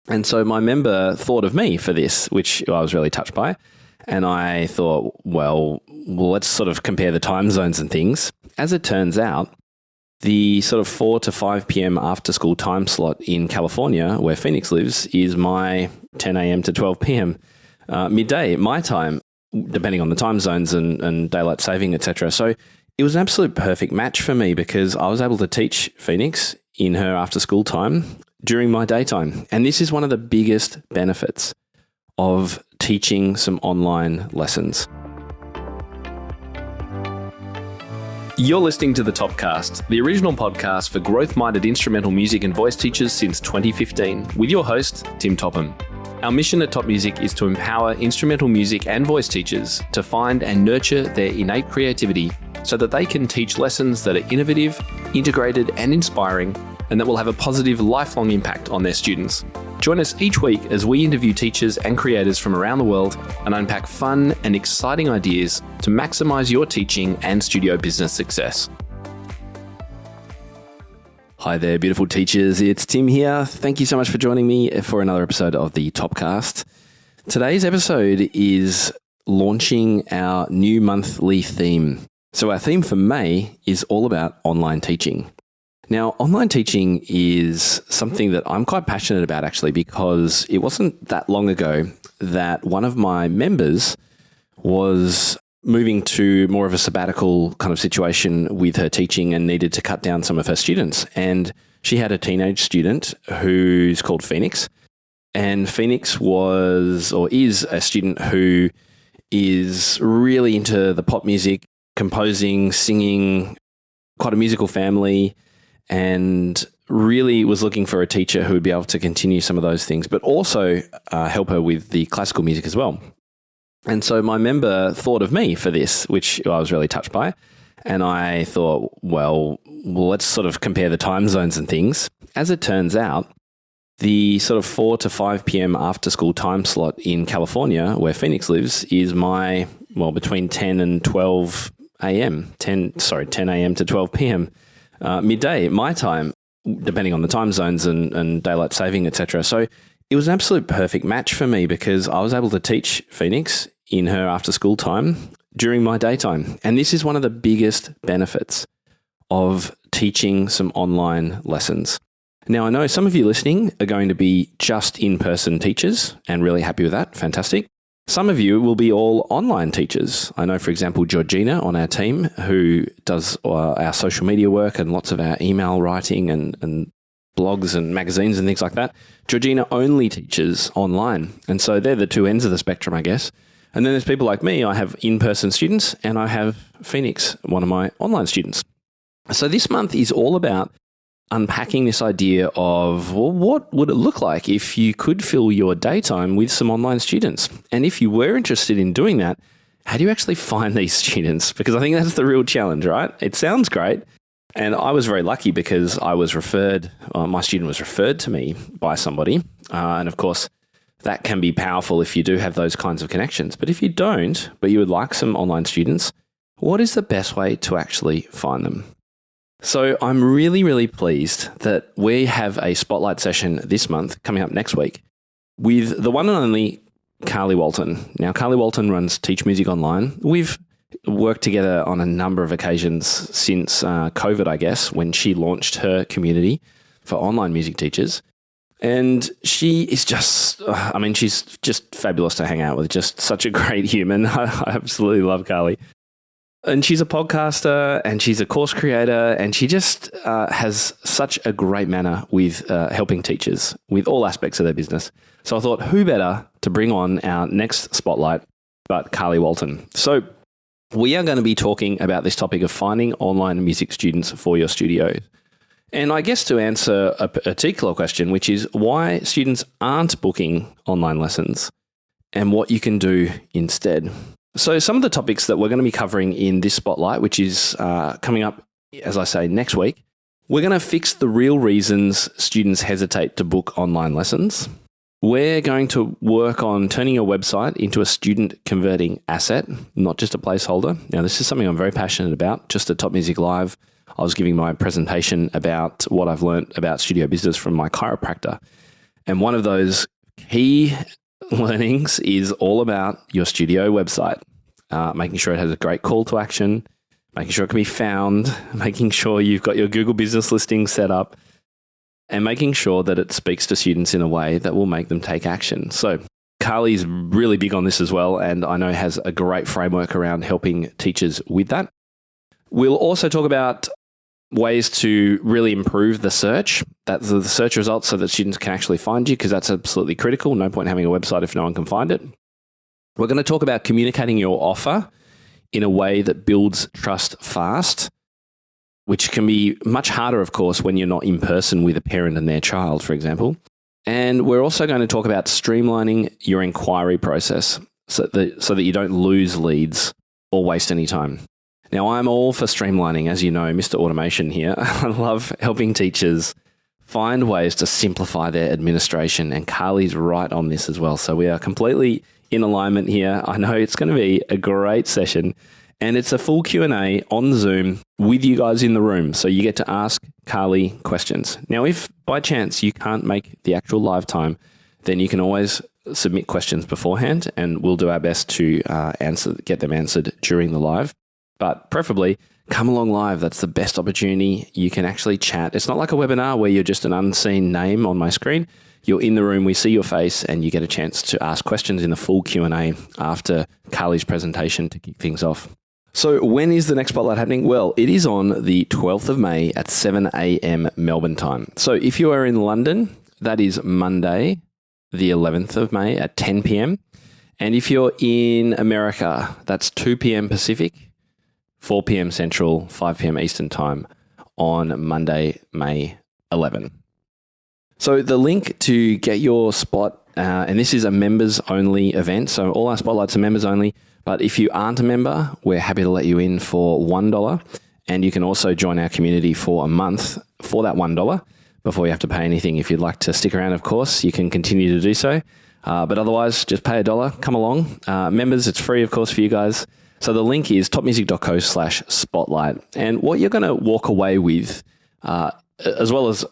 And so my member thought of me for this, which I was really touched by. And I thought, well, let's sort of compare the time zones and things. As it turns out, the sort of 4 to 5 p.m. after school time slot in California, where Phoenix lives, is my 10 a.m. to 12 p.m. Midday, my time, depending on the time zones and daylight saving, etc. So it was an absolute perfect match for me because I was able to teach Phoenix in her after school time during my daytime. And this is one of the biggest benefits of teaching some online lessons. You're listening to The Topcast, the original podcast for growth-minded instrumental music and voice teachers since 2015, with your host, Tim Topham. Our mission at Top Music is to empower instrumental music and voice teachers to find and nurture their innate creativity so that they can teach lessons that are innovative, integrated, and inspiring, and that will have a positive lifelong impact on their students. Join us each week as we interview teachers and creators from around the world and unpack fun and exciting ideas to maximize your teaching and studio business success. Hi there, beautiful teachers. It's Tim here. Thank you so much for joining me for another episode of the Topcast. Today's episode is launching our new monthly theme. So our theme for May is all about online teaching. Now, online teaching is something that I'm quite passionate about actually, because it wasn't that long ago that one of my members was moving to more of a sabbatical kind of situation with her teaching and needed to cut down some of her students. And she had a teenage student who's called Phoenix. And Phoenix was or is a student who is really into the pop music, composing, singing, quite a musical family, and really was looking for a teacher who would be able to continue some of those things, but also help her with the classical music as well. And so my member thought of me for this, which I was really touched by. And I thought, well, let's sort of compare the time zones and things. As it turns out, the sort of 4 to 5 p.m. after school time slot in California, where Phoenix lives, is my, between 10 and 12 a.m., 10 a.m. to 12 p.m. Midday, my time, depending on the time zones and daylight saving, etc. So it was an absolute perfect match for me because I was able to teach Phoenix in her after school time during my daytime. And this is one of the biggest benefits of teaching some online lessons. Now, I know some of you listening are going to be just in-person teachers and really happy with that. Fantastic. Some of you will be all online teachers. I know, for example, Georgina on our team, who does our social media work and lots of our email writing and blogs and magazines and things like that. Georgina only teaches online. And so they're the two ends of the spectrum, I guess. And then there's people like me. I have in-person students and I have Phoenix, one of my online students. So this month is all about unpacking this idea of, well, what would it look like if you could fill your daytime with some online students? And if you were interested in doing that, how do you actually find these students? Because I think that's the real challenge, right? It sounds great. And I was very lucky because I was my student was referred to me by somebody. And of course, that can be powerful if you do have those kinds of connections. But if you don't, but you would like some online students, what is the best way to actually find them? So I'm really, really pleased that we have a spotlight session this month coming up next week with the one and only Carly Walton. Now, Carly Walton runs Teach Music Online. We've worked together on a number of occasions since COVID, I guess, when she launched her community for online music teachers. And she is just, she's just fabulous to hang out with, just such a great human. I absolutely love Carly. And she's a podcaster and she's a course creator and she just has such a great manner with helping teachers with all aspects of their business. So I thought, who better to bring on our next spotlight but Carly Walton. So we are going to be talking about this topic of finding online music students for your studio. And I guess to answer a particular question, which is why students aren't booking online lessons and what you can do instead. So some of the topics that we're going to be covering in this spotlight, which is coming up, as I say, next week, we're going to fix the real reasons students hesitate to book online lessons. We're going to work on turning your website into a student converting asset, not just a placeholder. Now, this is something I'm very passionate about. Just at Top Music Live, I was giving my presentation about what I've learned about studio business from my chiropractor. And one of those key learnings is all about your studio website, making sure it has a great call to action, making sure it can be found, making sure you've got your Google business listing set up, and making sure that it speaks to students in a way that will make them take action. So Carly's really big on this as well, and I know has a great framework around helping teachers with that. We'll also talk about ways to really improve the search, that's the search results, so that students can actually find you, because that's absolutely critical. No point having a website if no one can find it. We're going to talk about communicating your offer in a way that builds trust fast, which can be much harder, of course, when you're not in person with a parent and their child, for example. And we're also going to talk about streamlining your inquiry process so that you don't lose leads or waste any time. Now, I'm all for streamlining, as you know, Mr. Automation here. I love helping teachers find ways to simplify their administration, and Carly's right on this as well. So we are completely in alignment here. I know it's going to be a great session, and it's a full Q&A on Zoom with you guys in the room. So you get to ask Carly questions. Now, if by chance you can't make the actual live time, then you can always submit questions beforehand, and we'll do our best to get them answered during the live. But preferably, come along live. That's the best opportunity. You can actually chat. It's not like a webinar where you're just an unseen name on my screen. You're in the room, we see your face, and you get a chance to ask questions in the full Q&A after Carly's presentation to kick things off. So when is the next Spotlight happening? Well, it is on the 12th of May at 7 a.m. Melbourne time. So if you are in London, that is Monday, the 11th of May at 10 p.m. And if you're in America, that's 2 p.m. Pacific, 4 p.m. Central, 5 p.m. Eastern time on Monday, May 11. So the link to get your spot, and this is a members-only event, so all our Spotlights are members-only, but if you aren't a member, we're happy to let you in for $1, and you can also join our community for a month for that $1 before you have to pay anything. If you'd like to stick around, of course, you can continue to do so, but otherwise, just pay $1, come along. Members, it's free, of course, for you guys. So the link is topmusic.co/spotlight. And what you're going to walk away with, as well as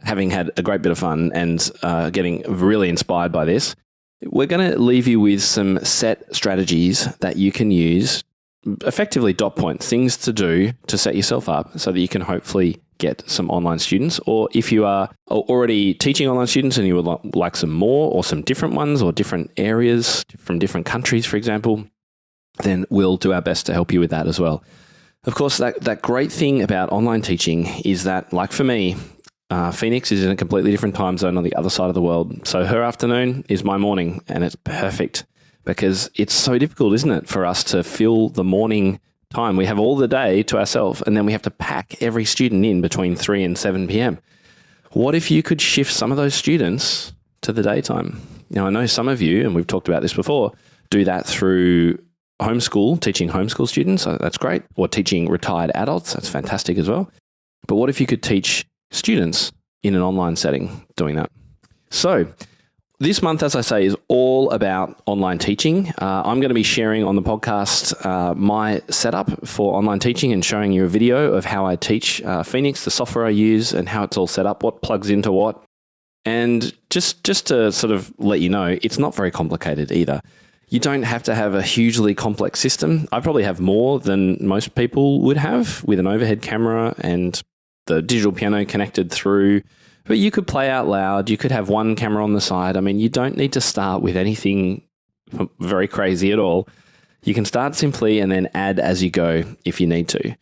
having had a great bit of fun and getting really inspired by this, we're going to leave you with some set strategies that you can use, effectively dot points, things to do to set yourself up so that you can hopefully get some online students. Or if you are already teaching online students and you would like some more or some different ones or different areas from different countries, for example, then we'll do our best to help you with that as well. Of course, that great thing about online teaching is that, like for me, Phoenix is in a completely different time zone on the other side of the world. So her afternoon is my morning, and it's perfect because it's so difficult, isn't it, for us to fill the morning time. We have all the day to ourselves, and then we have to pack every student in between 3 and 7 p.m. What if you could shift some of those students to the daytime? Now, I know some of you, and we've talked about this before, do that through teaching homeschool students, so that's great, or teaching retired adults, that's fantastic as well. But what if you could teach students in an online setting doing that? So this month, as I say, is all about online teaching. I'm going to be sharing on the podcast my setup for online teaching and showing you a video of how I teach Phoenix, the software I use, and how it's all set up, what plugs into what. And just to sort of let you know, it's not very complicated either. You don't have to have a hugely complex system. I probably have more than most people would have with an overhead camera and the digital piano connected through. But you could play out loud. You could have one camera on the side. I mean, you don't need to start with anything very crazy at all. You can start simply and then add as you go if you need to.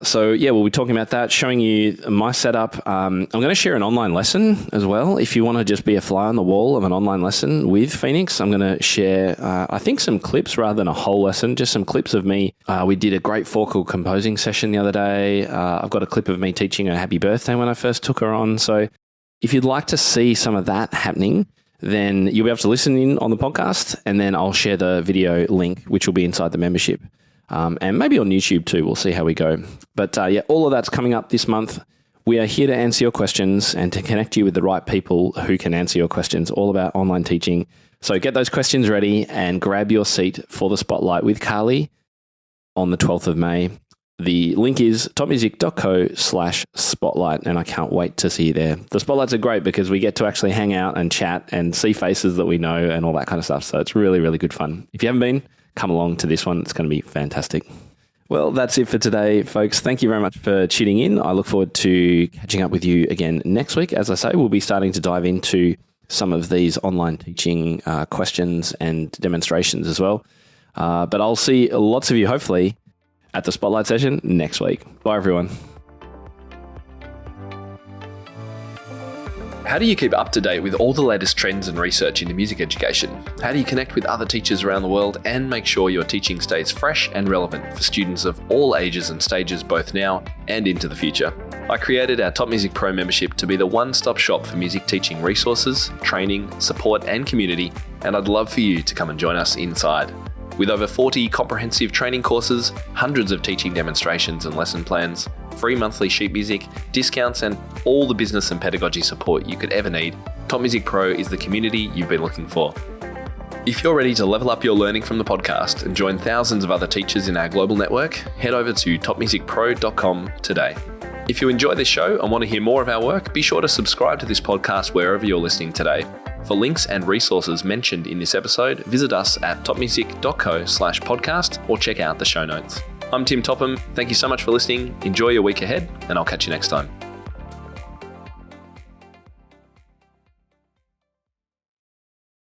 So yeah, we'll be talking about that, showing you my setup. I'm going to share an online lesson as well. If you want to just be a fly on the wall of an online lesson with Phoenix, I'm going to share, I think, some clips rather than a whole lesson, just some clips of me. We did a great vocal composing session the other day. I've got a clip of me teaching her happy birthday when I first took her on. So if you'd like to see some of that happening, then you'll be able to listen in on the podcast, and then I'll share the video link, which will be inside the membership. And maybe on YouTube too. We'll see how we go. But yeah, all of that's coming up this month. We are here to answer your questions and to connect you with the right people who can answer your questions, all about online teaching. So get those questions ready and grab your seat for the Spotlight with Carly on the 12th of May. The link is topmusic.co/spotlight, and I can't wait to see you there. The spotlights are great because we get to actually hang out and chat and see faces that we know and all that kind of stuff. So it's really, really good fun. If you haven't been, come along to this one. It's going to be fantastic. Well, that's it for today, folks. Thank you very much for tuning in. I look forward to catching up with you again next week. As I say, we'll be starting to dive into some of these online teaching questions and demonstrations as well. But I'll see lots of you, hopefully, at the Spotlight session next week. Bye, everyone. How do you keep up to date with all the latest trends and research into music education? How do you connect with other teachers around the world and make sure your teaching stays fresh and relevant for students of all ages and stages, both now and into the future? I created our Top Music Pro membership to be the one-stop shop for music teaching resources, training, support and community, and I'd love for you to come and join us inside. With over 40 comprehensive training courses, hundreds of teaching demonstrations and lesson plans, free monthly sheet music, discounts, and all the business and pedagogy support you could ever need, Top Music Pro is the community you've been looking for. If you're ready to level up your learning from the podcast and join thousands of other teachers in our global network, head over to topmusicpro.com today. If you enjoy this show and want to hear more of our work, be sure to subscribe to this podcast wherever you're listening today. For links and resources mentioned in this episode, visit us at topmusic.co/podcast or check out the show notes. I'm Tim Topham. Thank you so much for listening. Enjoy your week ahead, and I'll catch you next time.